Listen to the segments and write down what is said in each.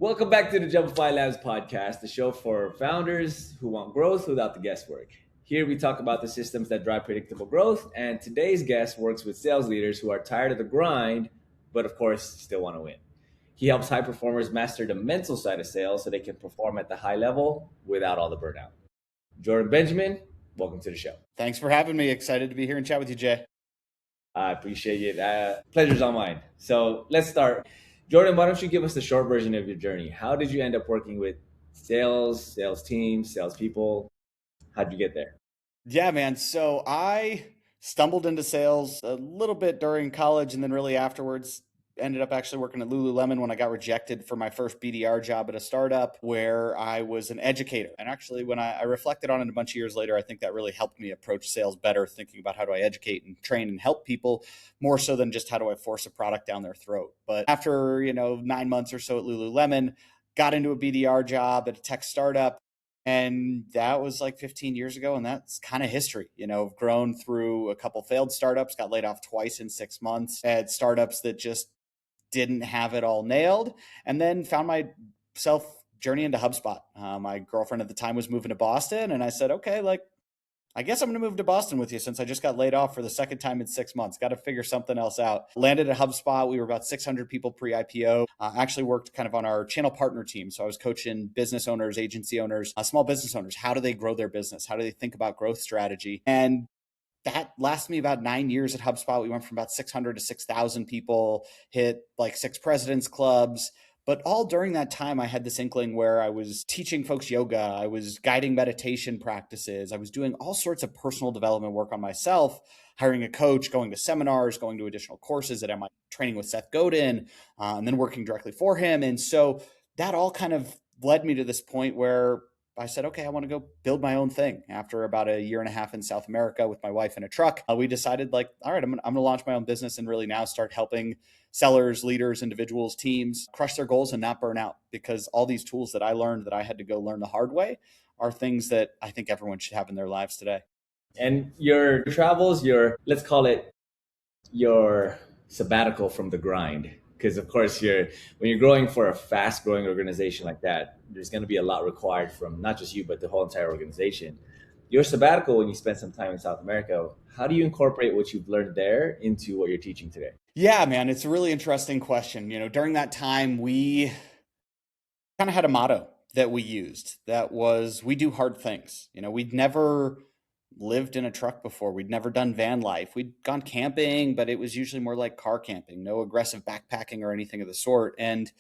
Welcome back to the JumpifyLabs Podcast, the show for founders who want growth without the guesswork. Here we talk about the systems that drive predictable growth, and today's guest works with sales leaders who are tired of the grind, but of course still want to win. He helps high performers master the mental side of sales so they can perform at the high level without all the burnout. Jordan Benjamin, welcome to the show. Thanks for having me. Excited to be here and chat with you, Jay. I appreciate it. Pleasure's all mine. So let's start. Jordan, why don't you give us the short version of your journey? How did you end up working with sales teams, salespeople? How'd you get there? Yeah, man. So I stumbled into sales a little bit during college and then really afterwards ended up actually working at Lululemon when I got rejected for my first BDR job at a startup where I was an educator. And actually, when I reflected on it a bunch of years later, I think that really helped me approach sales better, thinking about how do I educate and train and help people more so than just how do I force a product down their throat. But after, 9 months or so at Lululemon, got into a BDR job at a tech startup. And that was like 15 years ago. And that's kind of history. I've grown through a couple failed startups, got laid off twice in 6 months, had startups that just didn't have it all nailed, and then found myself journey into HubSpot. My girlfriend at the time was moving to Boston, and I said, okay, I guess I'm going to move to Boston with you since I just got laid off for the second time in 6 months. Got to figure something else out. Landed at HubSpot. We were about 600 people pre-IPO. Actually worked kind of on our channel partner team. So I was coaching business owners, agency owners, small business owners. How do they grow their business? How do they think about growth strategy? And that lasted me about 9 years at HubSpot. We went from about 600 to 6,000 people, hit like 6 presidents clubs. But all during that time, I had this inkling where I was teaching folks yoga. I was guiding meditation practices. I was doing all sorts of personal development work on myself, hiring a coach, going to seminars, going to additional courses at MIT, training with Seth Godin, and then working directly for him. And so that all kind of led me to this point where I said, okay, I want to go build my own thing. After about a year and a half in South America with my wife in a truck, we decided all right, I'm going to launch my own business and really now start helping sellers, leaders, individuals, teams crush their goals and not burn out, because all these tools that I learned that I had to go learn the hard way are things that I think everyone should have in their lives today. And your travels, let's call it your sabbatical from the grind. Because of course, when you're growing for a fast growing organization like that, there's going to be a lot required from not just you, but the whole entire organization. Your sabbatical, when you spend some time in South America, how do you incorporate what you've learned there into what you're teaching today? Yeah, man, it's a really interesting question. During that time, we kind of had a motto that we used that was, we do hard things. We'd never lived in a truck before. We'd never done van life. We'd gone camping, but it was usually more like car camping, no aggressive backpacking or anything of the sort. And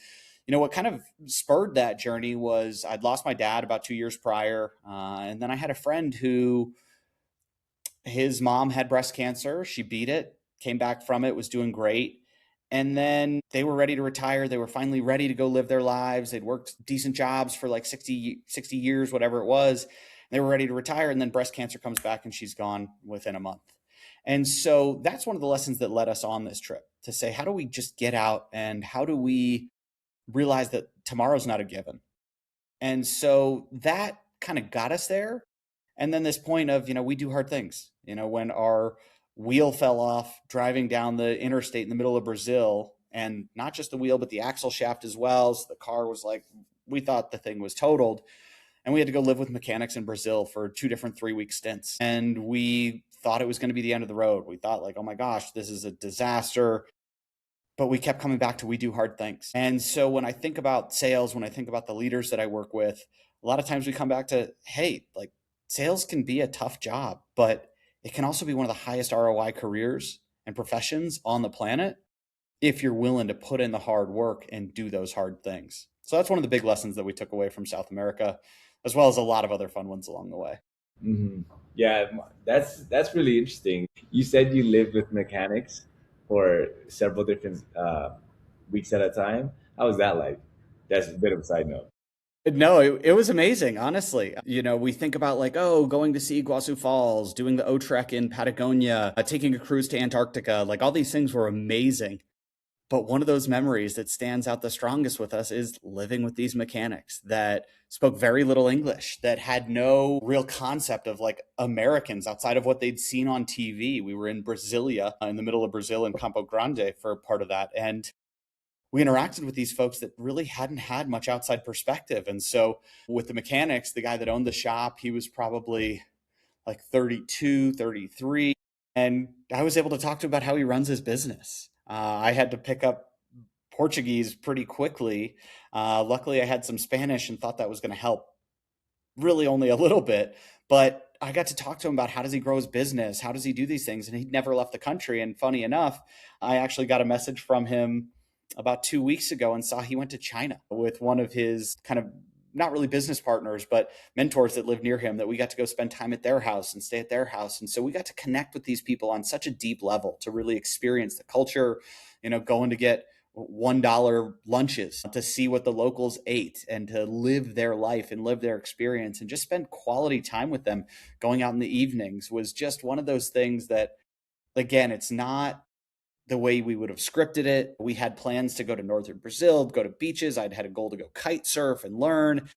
what kind of spurred that journey was I'd lost my dad about 2 years prior. And then I had a friend who, his mom had breast cancer. She beat it, came back from it, was doing great. And then they were ready to retire. They were finally ready to go live their lives. They'd worked decent jobs for like 60 years, whatever it was. They were ready to retire. And then breast cancer comes back and she's gone within a month. And so that's one of the lessons that led us on this trip, to say, how do we just get out and how do we realize that tomorrow's not a given? And so that kind of got us there. And then this point of, we do hard things. When our wheel fell off driving down the interstate in the middle of Brazil, and not just the wheel, but the axle shaft as well. So the car was we thought the thing was totaled. And we had to go live with mechanics in Brazil for 2 different 3-week stints. And we thought it was going to be the end of the road. We thought oh my gosh, this is a disaster. But we kept coming back to, we do hard things. And so when I think about sales, when I think about the leaders that I work with, a lot of times we come back to, hey, sales can be a tough job, but it can also be one of the highest ROI careers and professions on the planet if you're willing to put in the hard work and do those hard things. So that's one of the big lessons that we took away from South America, as well as a lot of other fun ones along the way. Mm-hmm. Yeah, that's really interesting. You said you lived with mechanics for several different weeks at a time. How was that like? That's a bit of a side note. No, it was amazing, honestly. We think about going to see Iguazu Falls, doing the O-Trek in Patagonia, taking a cruise to Antarctica. All these things were amazing. But one of those memories that stands out the strongest with us is living with these mechanics that spoke very little English, that had no real concept of Americans outside of what they'd seen on TV. We were in Brasilia, in the middle of Brazil in Campo Grande for part of that. And we interacted with these folks that really hadn't had much outside perspective. And so with the mechanics, the guy that owned the shop, he was probably like 32, 33. And I was able to talk to him about how he runs his business. I had to pick up Portuguese pretty quickly. Luckily, I had some Spanish and thought that was going to help really only a little bit. But I got to talk to him about how does he grow his business? How does he do these things? And he'd never left the country. And funny enough, I actually got a message from him about 2 weeks ago and saw he went to China with one of his kind of not really business partners, but mentors that live near him, that we got to go spend time at their house and stay at their house. And so we got to connect with these people on such a deep level to really experience the culture, going to get $1 lunches to see what the locals ate and to live their life and live their experience and just spend quality time with them. Going out in the evenings was just one of those things that, again, it's not the way we would have scripted it. We had plans to go to northern Brazil, go to beaches. I'd had a goal to go kite surf and learn.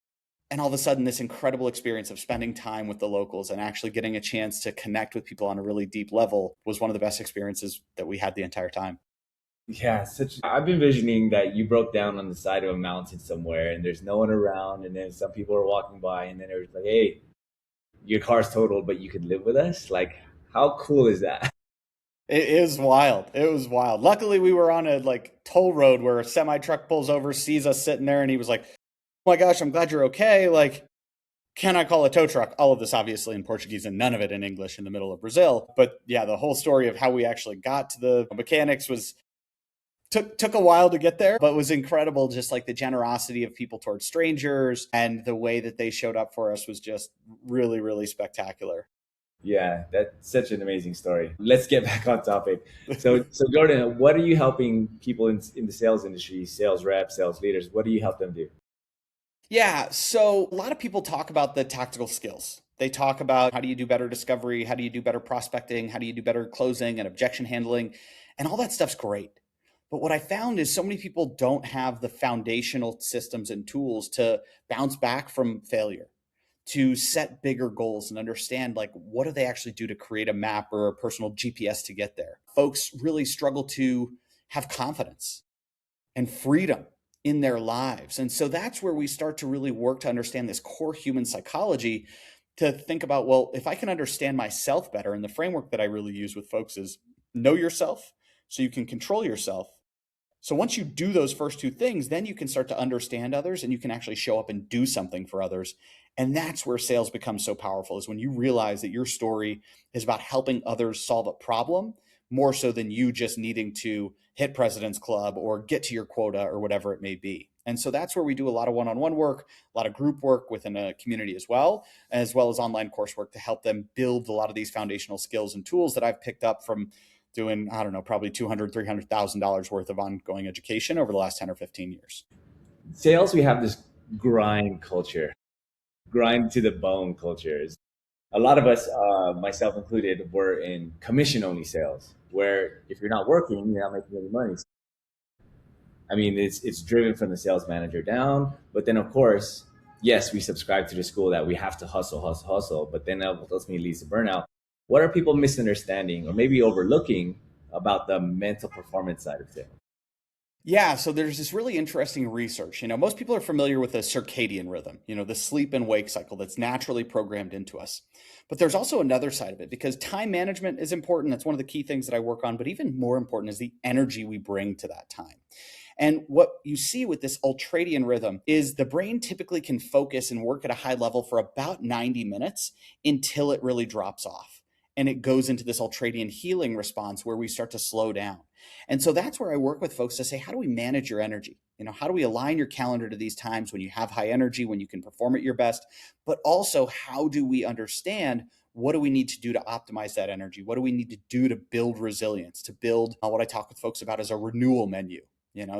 And all of a sudden, this incredible experience of spending time with the locals and actually getting a chance to connect with people on a really deep level was one of the best experiences that we had the entire time. Yeah, I've been envisioning that you broke down on the side of a mountain somewhere and there's no one around, and then some people are walking by, and then they're like, "Hey, your car's totaled, but you could live with us." Like, how cool is that? It is wild. It was wild. Luckily, we were on a toll road where a semi truck pulls over, sees us sitting there, and he was like, "Oh my gosh, I'm glad you're okay. Like, can I call a tow truck?" All of this obviously in Portuguese and none of it in English in the middle of Brazil. But yeah, the whole story of how we actually got to the mechanics took a while to get there, but was incredible. Just like the generosity of people towards strangers and the way that they showed up for us was just really, really spectacular. Yeah, that's such an amazing story. Let's get back on topic. So Jordan, what are you helping people in the sales industry, sales reps, sales leaders? What do you help them do? Yeah, so a lot of people talk about the tactical skills. They talk about how do you do better discovery? How do you do better prospecting? How do you do better closing and objection handling? And all that stuff's great. But what I found is so many people don't have the foundational systems and tools to bounce back from failure, to set bigger goals and understand what do they actually do to create a map or a personal GPS to get there. Folks really struggle to have confidence and freedom in their lives. And so that's where we start to really work to understand this core human psychology, to think about, well, if I can understand myself better, and the framework that I really use with folks is know yourself so you can control yourself. So once you do those first two things, then you can start to understand others and you can actually show up and do something for others. And that's where sales becomes so powerful, is when you realize that your story is about helping others solve a problem more so than you just needing to hit President's Club or get to your quota or whatever it may be. And so that's where we do a lot of one-on-one work, a lot of group work within a community as well as online coursework to help them build a lot of these foundational skills and tools that I've picked up from doing, I don't know, probably $200,000, $300,000 worth of ongoing education over the last 10 or 15 years. Sales, we have this grind culture, grind to the bone cultures. A lot of us, myself included, were in commission-only sales, where if you're not working, you're not making any money. I mean, it's driven from the sales manager down. But then, of course, yes, we subscribe to the school that we have to hustle, hustle, hustle. But then that ultimately leads to burnout. What are people misunderstanding or maybe overlooking about the mental performance side of sales? Yeah, so there's this really interesting research. Most people are familiar with the circadian rhythm, the sleep and wake cycle that's naturally programmed into us. But there's also another side of it, because time management is important. That's one of the key things that I work on. But even more important is the energy we bring to that time. And what you see with this ultradian rhythm is the brain typically can focus and work at a high level for about 90 minutes until it really drops off. And it goes into this ultradian healing response where we start to slow down. And so that's where I work with folks to say, how do we manage your energy? How do we align your calendar to these times when you have high energy, when you can perform at your best? But also, how do we understand what do we need to do to optimize that energy? What do we need to do to build resilience, to build what I talk with folks about as a renewal menu?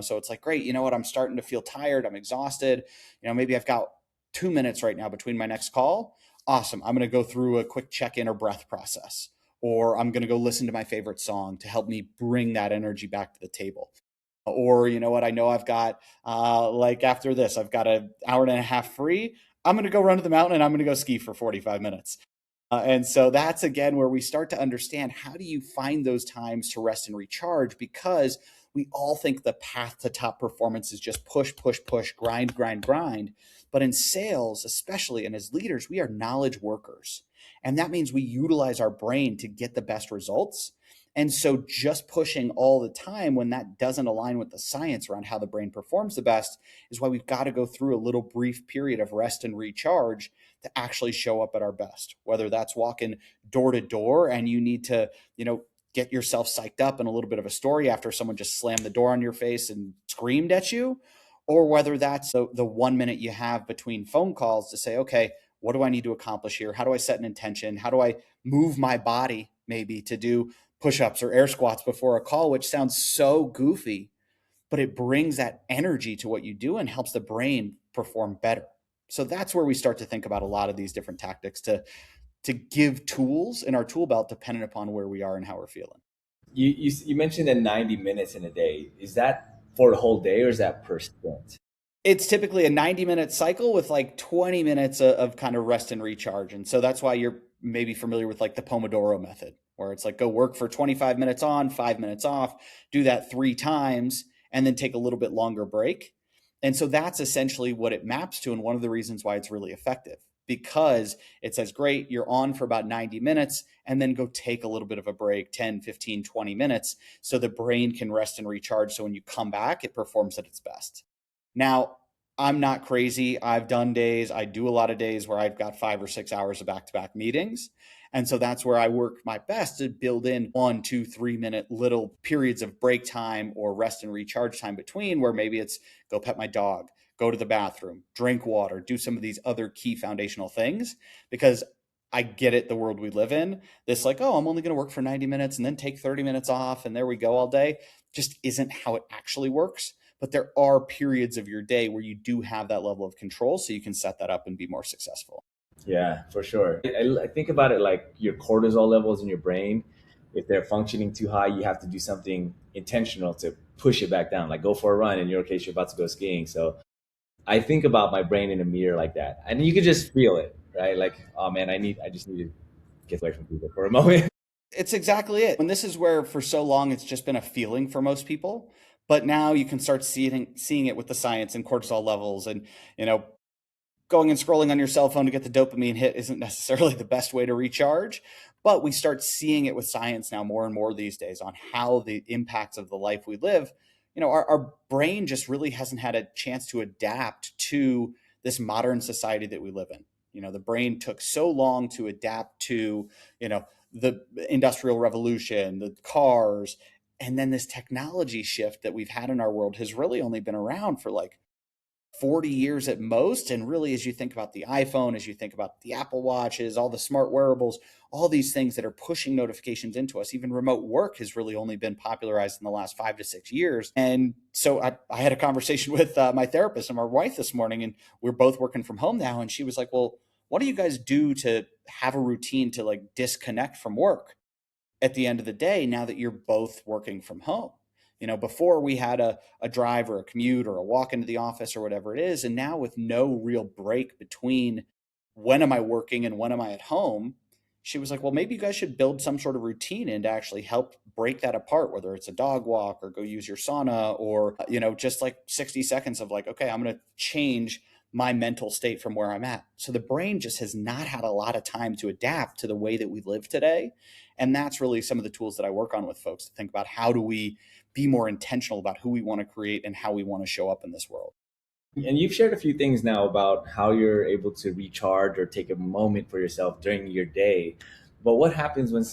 So it's like, great, you know what? I'm starting to feel tired. I'm exhausted. Maybe I've got 2 minutes right now between my next call. Awesome. I'm going to go through a quick check-in or breath process, or I'm going to go listen to my favorite song to help me bring that energy back to the table. Or, you know what? I know I've got, after this, I've got an hour and a half free. I'm going to go run to the mountain and I'm going to go ski for 45 minutes. And so that's, again, where we start to understand, how do you find those times to rest and recharge? Because we all think the path to top performance is just push, push, push, grind, grind, grind. But in sales, especially, and as leaders, we are knowledge workers. And that means we utilize our brain to get the best results. And so just pushing all the time when that doesn't align with the science around how the brain performs the best is why we've got to go through a little brief period of rest and recharge to actually show up at our best, whether that's walking door to door and you need to, get yourself psyched up in a little bit of a story after someone just slammed the door on your face and screamed at you, or whether that's the 1 minute you have between phone calls to say, okay, what do I need to accomplish here? How do I set an intention? How do I move my body maybe to do push-ups or air squats before a call, which sounds so goofy, but it brings that energy to what you do and helps the brain perform better. So that's where we start to think about a lot of these different tactics to give tools in our tool belt dependent upon where we are and how we're feeling. You mentioned that 90 minutes in a day. Is that for the whole day or is that per stint? It's typically a 90-minute cycle with like 20 minutes of kind of rest and recharge. And so that's why you're maybe familiar with like the Pomodoro method, where it's like go work for 25 minutes on, 5 minutes off, do that 3 times, and then take a little bit longer break. And so that's essentially what it maps to. And one of the reasons why it's really effective, because it says, great, you're on for about 90 minutes and then go take a little bit of a break, 10, 15, 20 minutes, so the brain can rest and recharge. So when you come back, it performs at its best. Now, I'm not crazy. I've done days, I do a lot of days where I've got 5 or 6 hours of back-to-back meetings. And so that's where I work my best to build in 1, 2, 3 minute little periods of break time or rest and recharge time between, where maybe it's go pet my dog, go to the bathroom, drink water, do some of these other key foundational things, because I get it, the world we live in, this like, oh, I'm only going to work for 90 minutes and then take 30 minutes off and there we go all day, just isn't how it actually works. But there are periods of your day where you do have that level of control, so you can set that up and be more successful. Yeah, for sure. I think about it like your cortisol levels in your brain. If they're functioning too high, you have to do something intentional to push it back down, like go for a run. In your case, you're about to go skiing. So I think about my brain in a mirror like that. And you can just feel it, right? Like, oh man, I just need to get away from people for a moment. It's exactly it. And this is where for so long it's just been a feeling for most people. But now you can start seeing it with the science and cortisol levels, and going and scrolling on your cell phone to get the dopamine hit isn't necessarily the best way to recharge. But we start seeing it with science now more and more these days on how the impacts of the life we live. Our brain just really hasn't had a chance to adapt to this modern society that we live in. The brain took so long to adapt to, the industrial revolution, the cars, and then this technology shift that we've had in our world has really only been around for like 40 years at most. And really, as you think about the iPhone, as you think about the Apple Watches, all the smart wearables, all these things that are pushing notifications into us, even remote work has really only been popularized in the last 5 to 6 years. And so I had a conversation with my therapist and my wife this morning, and we're both working from home now. And she was like, well, what do you guys do to have a routine to like disconnect from work at the end of the day now that you're both working from home? Before we had a drive or a commute or a walk into the office or whatever it is. And now with no real break between when am I working and when am I at home, she was like, well, maybe you guys should build some sort of routine in to actually help break that apart, whether it's a dog walk or go use your sauna or, just like 60 seconds of like, okay, I'm going to change my mental state from where I'm at. So the brain just has not had a lot of time to adapt to the way that we live today. And that's really some of the tools that I work on with folks to think about how do we be more intentional about who we want to create and how we want to show up in this world. And you've shared a few things now about how you're able to recharge or take a moment for yourself during your day. But what happens when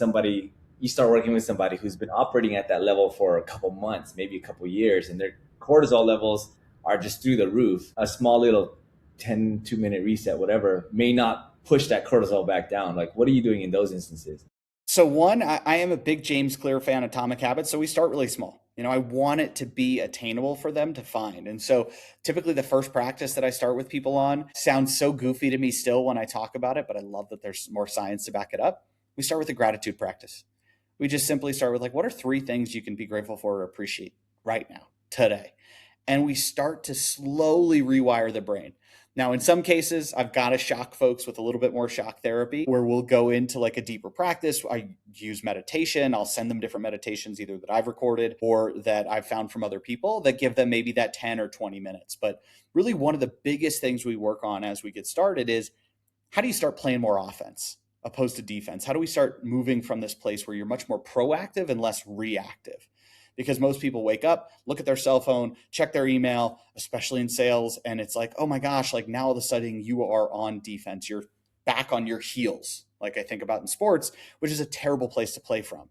you start working with somebody who's been operating at that level for a couple months, maybe a couple years, and their cortisol levels are just through the roof? A small little 2-minute reset, whatever, may not push that cortisol back down. Like, what are you doing in those instances? So one, I am a big James Clear fan, Atomic Habits. So we start really small. I want it to be attainable for them to find. And so typically the first practice that I start with people on sounds so goofy to me still when I talk about it, but I love that there's more science to back it up. We start with a gratitude practice. We just simply start with like, what are 3 things you can be grateful for or appreciate right now, today? and we start to slowly rewire the brain. Now, in some cases, I've got to shock folks with a little bit more shock therapy where we'll go into like a deeper practice. I use meditation. I'll send them different meditations, either that I've recorded or that I've found from other people that give them maybe that 10 or 20 minutes. But really, one of the biggest things we work on as we get started is how do you start playing more offense opposed to defense? How do we start moving from this place where you're much more proactive and less reactive? Because most people wake up, look at their cell phone, check their email, especially in sales, and it's like, oh my gosh, like now all of a sudden you are on defense. You're back on your heels, like I think about in sports, which is a terrible place to play from.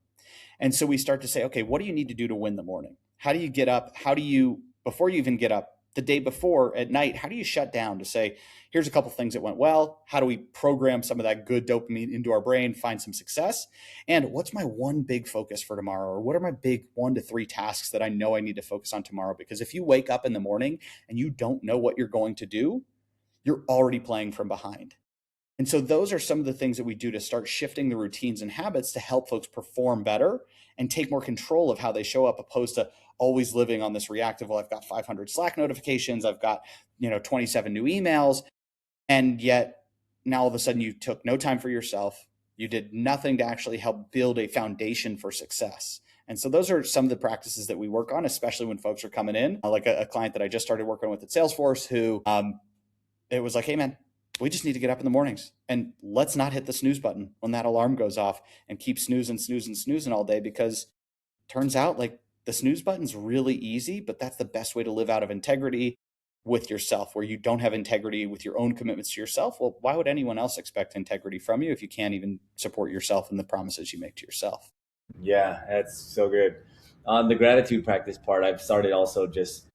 And so we start to say, okay, what do you need to do to win the morning? How do you get up? How do you, before you even get up, the day before at night, how do you shut down to say, here's a couple things that went well. How do we program some of that good dopamine into our brain, find some success? And what's my one big focus for tomorrow? Or what are my big 1 to 3 tasks that I know I need to focus on tomorrow? Because if you wake up in the morning and you don't know what you're going to do, you're already playing from behind. And so those are some of the things that we do to start shifting the routines and habits to help folks perform better and take more control of how they show up, opposed to always living on this reactive, well, I've got 500 Slack notifications, I've got, 27 new emails. And yet now all of a sudden you took no time for yourself. You did nothing to actually help build a foundation for success. And so those are some of the practices that we work on, especially when folks are coming in. Like a client that I just started working with at Salesforce who it was like, hey man, we just need to get up in the mornings and let's not hit the snooze button when that alarm goes off and keep snoozing all day, because it turns out like the snooze button's really easy, but that's the best way to live out of integrity with yourself, where you don't have integrity with your own commitments to yourself. Well, why would anyone else expect integrity from you if you can't even support yourself and the promises you make to yourself? Yeah, that's so good. On the gratitude practice part, I've started also just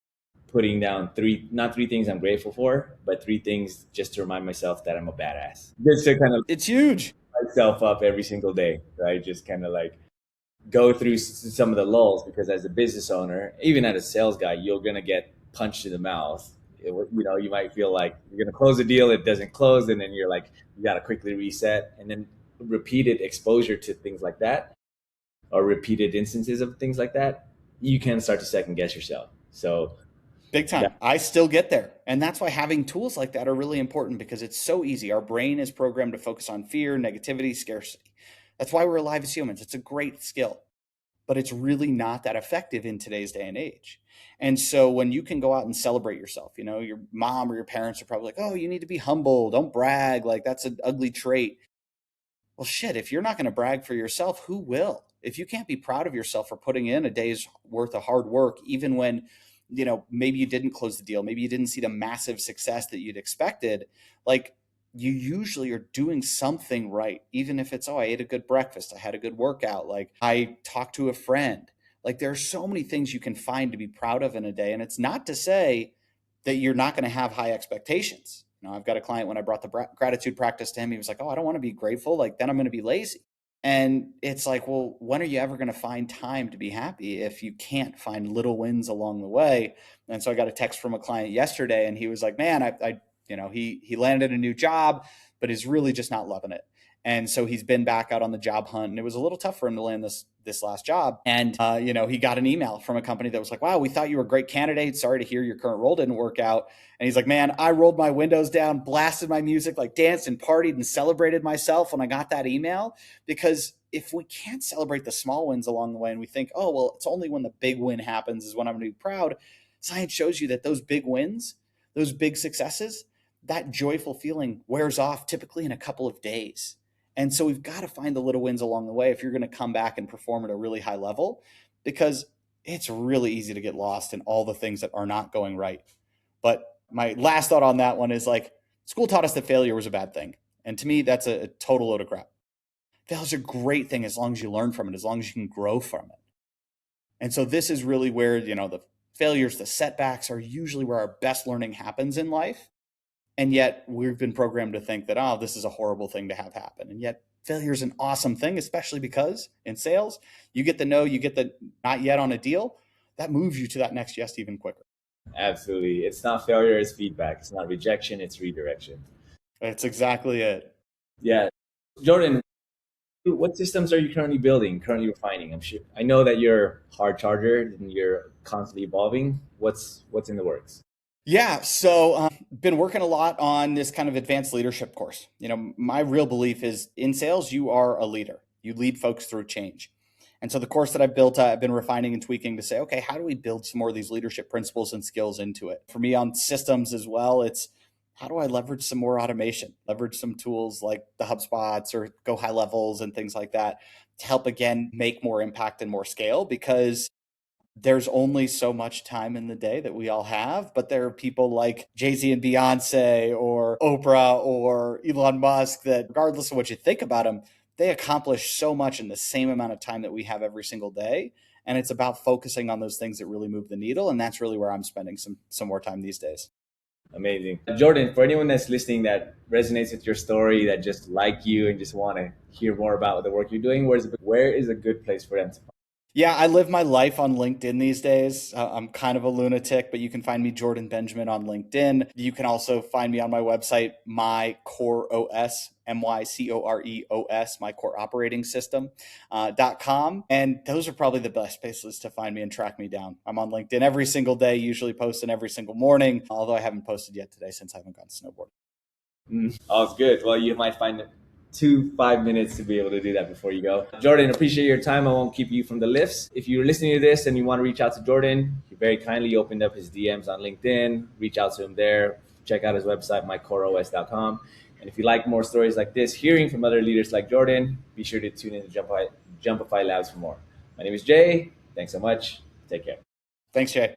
putting down not three things I'm grateful for, but 3 things just to remind myself that I'm a badass. Just to kind of It's huge. myself up every single day, right? Just kind of like go through some of the lulls, because as a business owner, even as a sales guy, you're going to get punched in the mouth. You might feel like you're going to close a deal, it doesn't close, and then you're like, you got to quickly reset. And then repeated exposure to things like that, or repeated instances of things like that, you can start to second guess yourself. So Big time. yeah. I still get there. And that's why having tools like that are really important, because it's so easy. Our brain is programmed to focus on fear, negativity, scarcity. That's why we're alive as humans. It's a great skill, but it's really not that effective in today's day and age. And so when you can go out and celebrate yourself, your mom or your parents are probably like, oh, you need to be humble. Don't brag. Like that's an ugly trait. Well, shit, if you're not going to brag for yourself, who will? If you can't be proud of yourself for putting in a day's worth of hard work, even when, maybe you didn't close the deal, maybe you didn't see the massive success that you'd expected, like you usually are doing something right. Even if it's, oh, I ate a good breakfast, I had a good workout, like I talked to a friend. Like there are so many things you can find to be proud of in a day. And it's not to say that you're not going to have high expectations. I've got a client, when I brought the gratitude practice to him, he was like, oh, I don't want to be grateful. Like then I'm going to be lazy. And it's like, well, when are you ever going to find time to be happy if you can't find little wins along the way? And so I got a text from a client yesterday, and he was like, man, he landed a new job, but is really just not loving it. And so he's been back out on the job hunt, and it was a little tough for him to land this last job. And, he got an email from a company that was like, wow, we thought you were a great candidate. Sorry to hear your current role didn't work out. And he's like, man, I rolled my windows down, blasted my music, like danced and partied and celebrated myself when I got that email. Because if we can't celebrate the small wins along the way and we think, oh, well, it's only when the big win happens is when I'm going to be proud. Science shows you that those big wins, those big successes, that joyful feeling wears off typically in a couple of days. And so we've got to find the little wins along the way if you're going to come back and perform at a really high level, because it's really easy to get lost in all the things that are not going right. But my last thought on that one is like, school taught us that failure was a bad thing. And to me, that's a total load of crap. Failure's a great thing as long as you learn from it, as long as you can grow from it. And so this is really where, the failures, the setbacks are usually where our best learning happens in life. And yet we've been programmed to think that, oh, this is a horrible thing to have happen. And yet failure is an awesome thing, especially because in sales, you get the no, you get the not yet on a deal. That moves you to that next yes even quicker. Absolutely. It's not failure, it's feedback. It's not rejection, it's redirection. That's exactly it. Yeah. Jordan, what systems are you currently building, currently refining? I know that you're hard charger and you're constantly evolving. What's in the works? Yeah, so been working a lot on this kind of advanced leadership course. My real belief is in sales, you are a leader. You lead folks through change. And so the course that I've built, I've been refining and tweaking to say, okay, how do we build some more of these leadership principles and skills into it? For me on systems as well, it's how do I leverage some more automation, leverage some tools like the HubSpots or Go High Levels and things like that to help, again, make more impact and more scale, because there's only so much time in the day that we all have, but there are people like Jay-Z and Beyonce or Oprah or Elon Musk that, regardless of what you think about them, they accomplish so much in the same amount of time that we have every single day. And it's about focusing on those things that really move the needle. And that's really where I'm spending some more time these days. Amazing. Jordan, for anyone that's listening that resonates with your story, that just like you and just want to hear more about the work you're doing, where is a good place for them to find? Yeah, I live my life on LinkedIn these days. I'm kind of a lunatic, but you can find me Jordan Benjamin on LinkedIn. You can also find me on my website, mycoreos, MyCoreos, my core operating system.com. And those are probably the best places to find me and track me down. I'm on LinkedIn every single day, usually posting every single morning, although I haven't posted yet today since I haven't gone snowboarding. Oh, it's good. Well, you might find 5 minutes to be able to do that before you go. Jordan, appreciate your time. I won't keep you from the lifts. If you're listening to this and you want to reach out to Jordan, he very kindly opened up his DMs on LinkedIn. Reach out to him there. Check out his website, mycoreos.com. And if you like more stories like this, hearing from other leaders like Jordan, be sure to tune in to Jumpify Labs for more. My name is Jay. Thanks so much. Take care. Thanks, Jay.